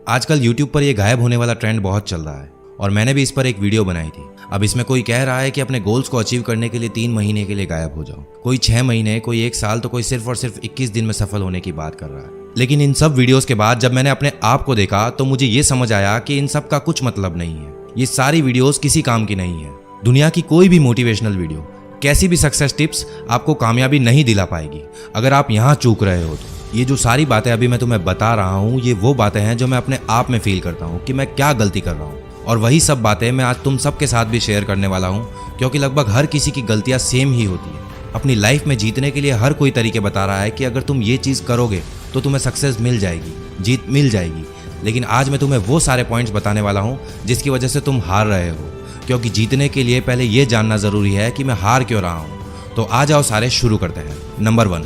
आजकल YouTube पर ये गायब होने वाला ट्रेंड बहुत चल रहा है और मैंने भी इस पर एक वीडियो बनाई थी। अब इसमें कोई कह रहा है कि अपने गोल्स को अचीव करने के लिए 3 महीने के लिए गायब हो जाओ, कोई 6 महीने, कोई 1 साल, तो कोई सिर्फ और सिर्फ 21 दिन में सफल होने की बात कर रहा है। लेकिन इन सब वीडियोस के बाद जब मैंने अपने आप को देखा तो मुझे ये समझ आया कि इन सब का कुछ मतलब नहीं है। ये सारी वीडियोस किसी काम की नहीं है। दुनिया की कोई भी मोटिवेशनल वीडियो, कैसी भी सक्सेस टिप्स आपको कामयाबी नहीं दिला पाएगी अगर आप यहाँ चूक रहे हो तो। ये जो सारी बातें अभी मैं तुम्हें बता रहा हूँ, ये वो बातें हैं जो मैं अपने आप में फील करता हूँ कि मैं क्या गलती कर रहा हूँ, और वही सब बातें मैं आज तुम सबके साथ भी शेयर करने वाला हूँ, क्योंकि लगभग हर किसी की गलतियाँ सेम ही होती है। अपनी लाइफ में जीतने के लिए हर कोई तरीके बता रहा है कि अगर तुम ये चीज़ करोगे तो तुम्हें सक्सेस मिल जाएगी, जीत मिल जाएगी। लेकिन आज मैं तुम्हें वो सारे पॉइंट्स बताने वाला हूँ जिसकी वजह से तुम हार रहे हो, क्योंकि जीतने के लिए पहले ये जानना ज़रूरी है कि मैं हार क्यों रहा हूँ। तो आ जाओ सारे शुरू करते हैं। नंबर 1,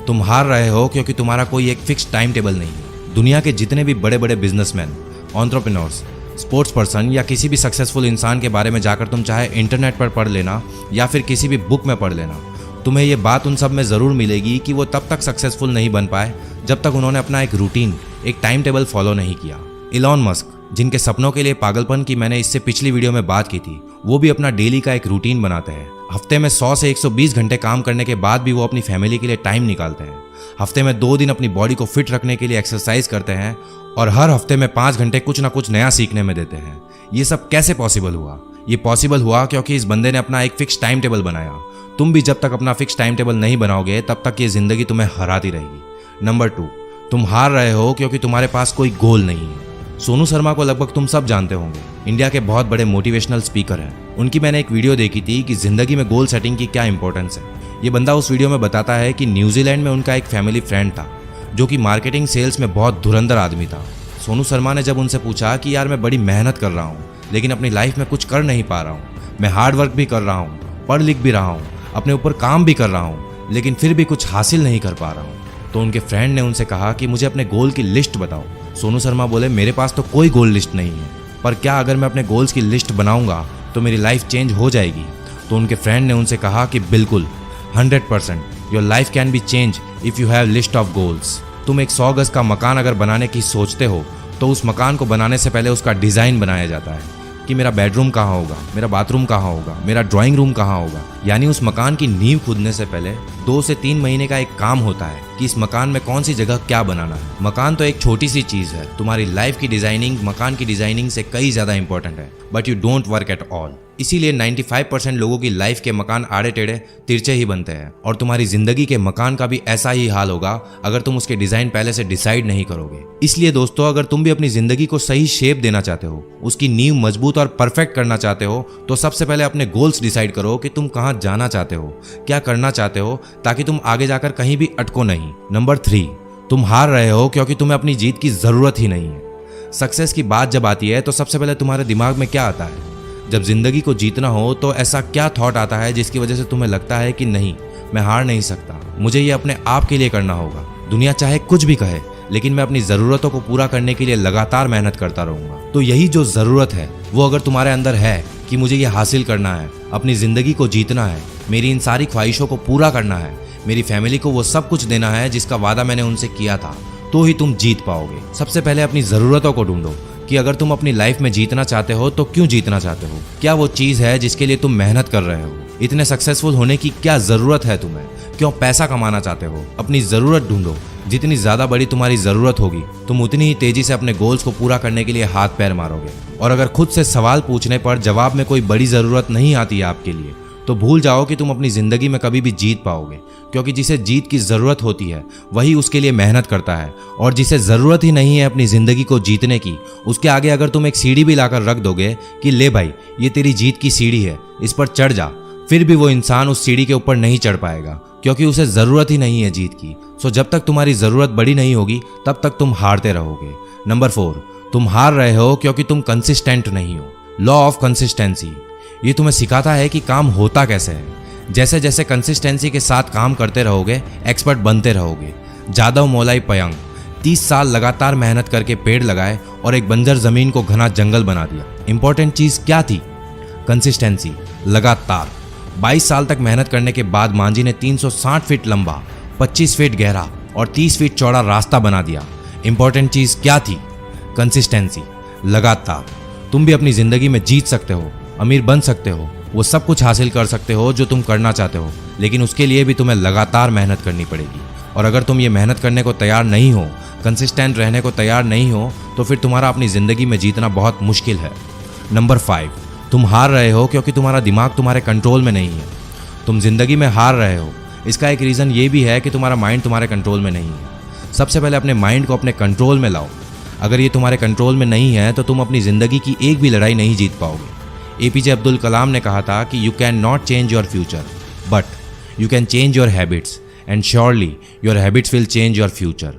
तुम हार रहे हो क्योंकि तुम्हारा कोई एक फिक्स टाइम टेबल नहीं है। दुनिया के जितने भी बड़े बड़े बिजनेसमैन, एंटरप्रेन्योर्स, स्पोर्ट्स पर्सन या किसी भी सक्सेसफुल इंसान के बारे में जाकर तुम चाहे इंटरनेट पर पढ़ लेना या फिर किसी भी बुक में पढ़ लेना, तुम्हें ये बात उन सब में ज़रूर मिलेगी कि वो तब तक सक्सेसफुल नहीं बन पाए जब तक उन्होंने अपना एक रूटीन, एक टाइम टेबल फॉलो नहीं किया। इलॉन मस्क, जिनके सपनों के लिए पागलपन की मैंने इससे पिछली वीडियो में बात की थी, वो भी अपना डेली का एक रूटीन बनाते हैं। हफ्ते में 100 से 120 घंटे काम करने के बाद भी वो अपनी फैमिली के लिए टाइम निकालते हैं। हफ्ते में 2 दिन अपनी बॉडी को फिट रखने के लिए एक्सरसाइज करते हैं और हर हफ्ते में 5 घंटे कुछ ना कुछ नया सीखने में देते हैं। ये सब कैसे पॉसिबल हुआ? ये पॉसिबल हुआ क्योंकि इस बंदे ने अपना एक फिक्स टाइम टेबल बनाया। तुम भी जब तक अपना फिक्स टाइम टेबल नहीं बनाओगे तब तक ये जिंदगी तुम्हें हराती रहेगी। नंबर 2, तुम हार रहे हो क्योंकि तुम्हारे पास कोई गोल नहीं है। सोनू शर्मा को लगभग तुम सब जानते होंगे, इंडिया के बहुत बड़े मोटिवेशनल स्पीकर हैं। उनकी मैंने एक वीडियो देखी थी कि जिंदगी में गोल सेटिंग की क्या इंपॉर्टेंस है। ये बंदा उस वीडियो में बताता है कि न्यूजीलैंड में उनका एक फैमिली फ्रेंड था जो कि मार्केटिंग सेल्स में बहुत धुरंधर आदमी था। सोनू शर्मा ने जब उनसे पूछा कि यार मैं बड़ी मेहनत कर रहा हूँ लेकिन अपनी लाइफ में कुछ कर नहीं पा रहा हूँ, मैं हार्ड वर्क भी कर रहा हूँ, पढ़ लिख भी रहा हूँ, अपने ऊपर काम भी कर रहा हूँ, लेकिन फिर भी कुछ हासिल नहीं कर पा रहा हूँ, तो उनके फ्रेंड ने उनसे कहा कि मुझे अपने गोल की लिस्ट बताओ। सोनू शर्मा बोले, मेरे पास तो कोई गोल लिस्ट नहीं है, पर क्या अगर मैं अपने गोल्स की लिस्ट बनाऊंगा तो मेरी लाइफ चेंज हो जाएगी? तो उनके फ्रेंड ने उनसे कहा कि बिल्कुल, 100% your life can be change if you have list of goals. तुम एक 100 गज का मकान अगर बनाने की सोचते हो तो उस मकान को बनाने से पहले उसका डिज़ाइन बनाया जाता है कि मेरा बेडरूम कहाँ होगा, मेरा बाथरूम कहाँ होगा, मेरा ड्राइंग रूम कहाँ होगा। यानी उस मकान की नींव खुदने से पहले 2 से 3 महीने का एक काम होता है कि इस मकान में कौन सी जगह क्या बनाना है। मकान तो एक छोटी सी चीज़ है, तुम्हारी लाइफ की डिजाइनिंग मकान की डिजाइनिंग से कई ज़्यादा इंपॉर्टेंट है, but you don't work at all. इसीलिए 95% लोगों की लाइफ के मकान आड़े टेढ़े तिरछे ही बनते हैं, और तुम्हारी जिंदगी के मकान का भी ऐसा ही हाल होगा अगर तुम उसके डिजाइन पहले से डिसाइड नहीं करोगे। इसलिए दोस्तों, अगर तुम भी अपनी जिंदगी को सही शेप देना चाहते हो, उसकी नींव मजबूत और परफेक्ट करना चाहते हो, तो सबसे पहले अपने गोल्स डिसाइड करो कि तुम कहाँ जाना चाहते हो, क्या करना चाहते हो, ताकि तुम आगे जाकर कहीं भी अटको नहीं। नंबर 3, तुम हार रहे हो क्योंकि तुम्हें अपनी जीत की जरूरत ही नहीं है। सक्सेस की बात जब आती है तो सबसे पहले तुम्हारे दिमाग में क्या आता है? जब जिंदगी को जीतना हो तो ऐसा क्या थॉट आता है जिसकी वजह से तुम्हें लगता है कि नहीं, मैं हार नहीं सकता, मुझे ये अपने आप के लिए करना होगा। दुनिया चाहे कुछ भी कहे, लेकिन मैं अपनी ज़रूरतों को पूरा करने के लिए लगातार मेहनत करता रहूँगा। तो यही जो ज़रूरत है वो अगर तुम्हारे अंदर है कि मुझे ये हासिल करना है, अपनी ज़िंदगी को जीतना है, मेरी इन सारी ख्वाहिशों को पूरा करना है, मेरी फैमिली को वो सब कुछ देना है जिसका वादा मैंने उनसे किया था, तो ही तुम जीत पाओगे। सबसे पहले अपनी ज़रूरतों को ढूंढो कि अगर तुम अपनी लाइफ में जीतना चाहते हो तो क्यों जीतना चाहते हो, क्या वो चीज़ है जिसके लिए तुम मेहनत कर रहे हो, इतने सक्सेसफुल होने की क्या ज़रूरत है तुम्हें, क्यों पैसा कमाना चाहते हो। अपनी ज़रूरत ढूंढो। जितनी ज़्यादा बड़ी तुम्हारी ज़रूरत होगी तुम उतनी ही तेज़ी से अपने गोल्स को पूरा करने के लिए हाथ पैर मारोगे। और अगर खुद से सवाल पूछने पर जवाब में कोई बड़ी ज़रूरत नहीं आती है आपके लिए, तो भूल जाओ कि तुम अपनी ज़िंदगी में कभी भी जीत पाओगे, क्योंकि जिसे जीत की ज़रूरत होती है वही उसके लिए मेहनत करता है, और जिसे ज़रूरत ही नहीं है अपनी ज़िंदगी को जीतने की, उसके आगे अगर तुम एक सीढ़ी भी लाकर रख दोगे कि ले भाई ये तेरी जीत की सीढ़ी है, इस पर चढ़ जा, फिर भी वो इंसान उस सीढ़ी के ऊपर नहीं चढ़ पाएगा, क्योंकि उसे ज़रूरत ही नहीं है जीत की। सो जब तक तुम्हारी ज़रूरत बड़ी नहीं होगी तब तक तुम हारते रहोगे। नंबर 4, तुम हार रहे हो क्योंकि तुम कंसिस्टेंट नहीं हो। लॉ ऑफ कंसिस्टेंसी, ये तुम्हें सिखाता है कि काम होता कैसे है। जैसे जैसे कंसिस्टेंसी के साथ काम करते रहोगे, एक्सपर्ट बनते रहोगे। जादव मोलाई पयंग 30 साल लगातार मेहनत करके पेड़ लगाए और एक बंजर जमीन को घना जंगल बना दिया। इंपॉर्टेंट चीज़ क्या थी? कंसिस्टेंसी, लगातार। 22 साल तक मेहनत करने के बाद मांझी ने 360 फीट लंबा, 25 फीट गहरा और 30 फीट चौड़ा रास्ता बना दिया। इंपॉर्टेंट चीज़ क्या थी? कंसिस्टेंसी, लगातार। तुम भी अपनी ज़िंदगी में जीत सकते हो, अमीर बन सकते हो, वो सब कुछ हासिल कर सकते हो जो तुम करना चाहते हो, लेकिन उसके लिए भी तुम्हें लगातार मेहनत करनी पड़ेगी। और अगर तुम ये मेहनत करने को तैयार नहीं हो, कंसिस्टेंट रहने को तैयार नहीं हो, तो फिर तुम्हारा अपनी ज़िंदगी में जीतना बहुत मुश्किल है। नंबर 5, तुम हार रहे हो क्योंकि तुम्हारा दिमाग तुम्हारे कंट्रोल में नहीं है। तुम ज़िंदगी में हार रहे हो, इसका एक रीज़न ये भी है कि तुम्हारा माइंड तुम्हारे कंट्रोल में नहीं है। सबसे पहले अपने माइंड को अपने कंट्रोल में लाओ। अगर ये तुम्हारे कंट्रोल में नहीं है तो तुम अपनी ज़िंदगी की एक भी लड़ाई नहीं जीत पाओगे। APJ अब्दुल कलाम ने कहा था कि you can not change your future, but you can change your habits, and surely your habits will change your future.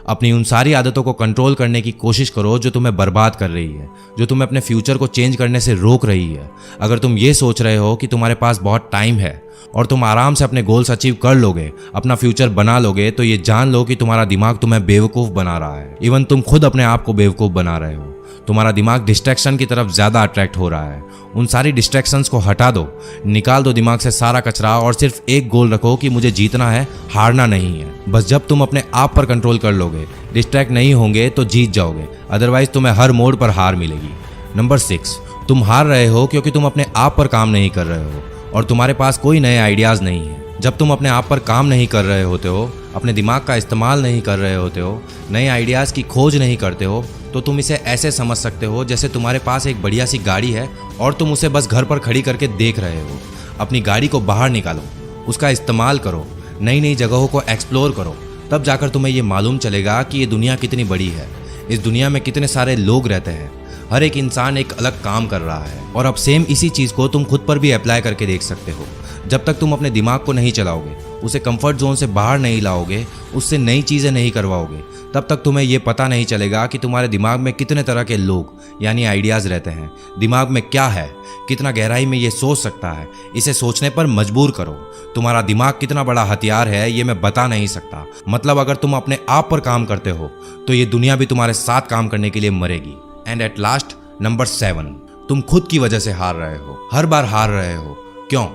अपनी उन सारी आदतों को कंट्रोल करने की कोशिश करो जो तुम्हें बर्बाद कर रही है, जो तुम्हें अपने फ्यूचर को चेंज करने से रोक रही है। अगर तुम ये सोच रहे हो कि तुम्हारे पास बहुत टाइम है और तुम आराम से अपने गोल्स अचीव कर लोगे, अपना फ्यूचर बना लोगे, तो ये जान लो कि तुम्हारा दिमाग तुम्हें बेवकूफ़ बना रहा है। इवन तुम खुद अपने आप को बेवकूफ़ बना रहे हो। तुम्हारा दिमाग डिस्ट्रैक्शन की तरफ ज़्यादा अट्रैक्ट हो रहा है। उन सारी डिस्ट्रैक्शंस को हटा दो, निकाल दो दिमाग से सारा कचरा और सिर्फ एक गोल रखो कि मुझे जीतना है, हारना नहीं है। बस जब तुम अपने आप पर कंट्रोल कर लोगे, डिस्ट्रैक्ट नहीं होंगे, तो जीत जाओगे। अदरवाइज तुम्हें हर मोड़ पर हार मिलेगी। नंबर 6, तुम हार रहे हो क्योंकि तुम अपने आप पर काम नहीं कर रहे हो और तुम्हारे पास कोई नए आइडियाज़ नहीं है। जब तुम अपने आप पर काम नहीं कर रहे होते हो, अपने दिमाग का इस्तेमाल नहीं कर रहे होते हो, नए आइडियाज़ की खोज नहीं करते हो, तो तुम इसे ऐसे समझ सकते हो जैसे तुम्हारे पास एक बढ़िया सी गाड़ी है और तुम उसे बस घर पर खड़ी करके देख रहे हो। अपनी गाड़ी को बाहर निकालो, उसका इस्तेमाल करो, नई नई जगहों को एक्सप्लोर करो, तब जाकर तुम्हें ये मालूम चलेगा कि ये दुनिया कितनी बड़ी है, इस दुनिया में कितने सारे लोग रहते हैं, हर एक इंसान एक अलग काम कर रहा है। और अब सेम इसी चीज़ को तुम खुद पर भी अप्लाई करके देख सकते हो। जब तक तुम अपने दिमाग को नहीं चलाओगे, उसे कंफर्ट जोन से बाहर नहीं लाओगे, उससे नई चीज़ें नहीं करवाओगे, तब तक तुम्हें ये पता नहीं चलेगा कि तुम्हारे दिमाग में कितने तरह के लोग यानी आइडियाज़ रहते हैं। दिमाग में क्या है, कितना गहराई में ये सोच सकता है, इसे सोचने पर मजबूर करो। तुम्हारा दिमाग कितना बड़ा हथियार है ये मैं बता नहीं सकता। मतलब अगर तुम अपने आप पर काम करते हो तो ये दुनिया भी तुम्हारे साथ काम करने के लिए मरेगी। एंड एट लास्ट, नंबर 7, तुम खुद की वजह से हार रहे हो, हर बार हार रहे हो। क्यों?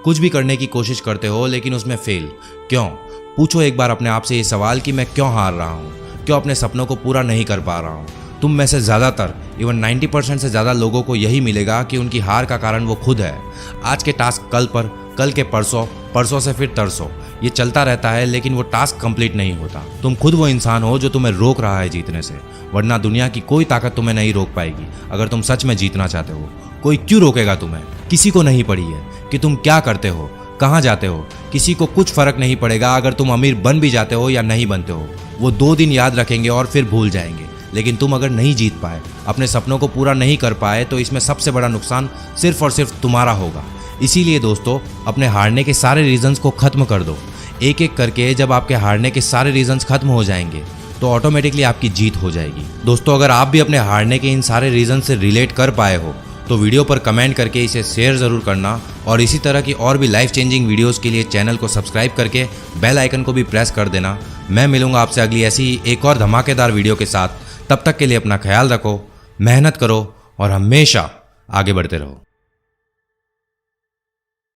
कुछ भी करने की कोशिश करते हो लेकिन उसमें फेल क्यों? पूछो एक बार अपने आप से ये सवाल कि मैं क्यों हार रहा हूँ, क्यों अपने सपनों को पूरा नहीं कर पा रहा हूँ। तुम में से ज़्यादातर, इवन 90% से ज़्यादा लोगों को यही मिलेगा कि उनकी हार का कारण वो खुद है। आज के टास्क कल पर, कल के परसों, परसों से फिर तरसों, ये चलता रहता है लेकिन वो टास्क कंप्लीट नहीं होता। तुम खुद वो इंसान हो जो तुम्हें रोक रहा है जीतने से, वरना दुनिया की कोई ताकत तुम्हें नहीं रोक पाएगी। अगर तुम सच में जीतना चाहते हो, कोई क्यों रोकेगा तुम्हें? किसी को नहीं पड़ी है कि तुम क्या करते हो, कहाँ जाते हो, किसी को कुछ फर्क नहीं पड़ेगा अगर तुम अमीर बन भी जाते हो या नहीं बनते हो। वो 2 दिन याद रखेंगे और फिर भूल जाएंगे। लेकिन तुम अगर नहीं जीत पाए, अपने सपनों को पूरा नहीं कर पाए, तो इसमें सबसे बड़ा नुकसान सिर्फ और सिर्फ तुम्हारा होगा। इसीलिए दोस्तों, अपने हारने के सारे रीजंस को खत्म कर दो। एक एक करके जब आपके हारने के सारे रीजंस खत्म हो जाएंगे तो ऑटोमेटिकली आपकी जीत हो जाएगी। दोस्तों, अगर आप भी अपने हारने के इन सारे रीजन से रिलेट कर पाए हो तो वीडियो पर कमेंट करके इसे शेयर ज़रूर करना, और इसी तरह की और भी लाइफ चेंजिंग वीडियोस के लिए चैनल को सब्सक्राइब करके बेल आइकन को भी प्रेस कर देना। मैं मिलूंगा आपसे अगली ऐसी ही एक और धमाकेदार वीडियो के साथ। तब तक के लिए अपना ख्याल रखो, मेहनत करो और हमेशा आगे बढ़ते रहो।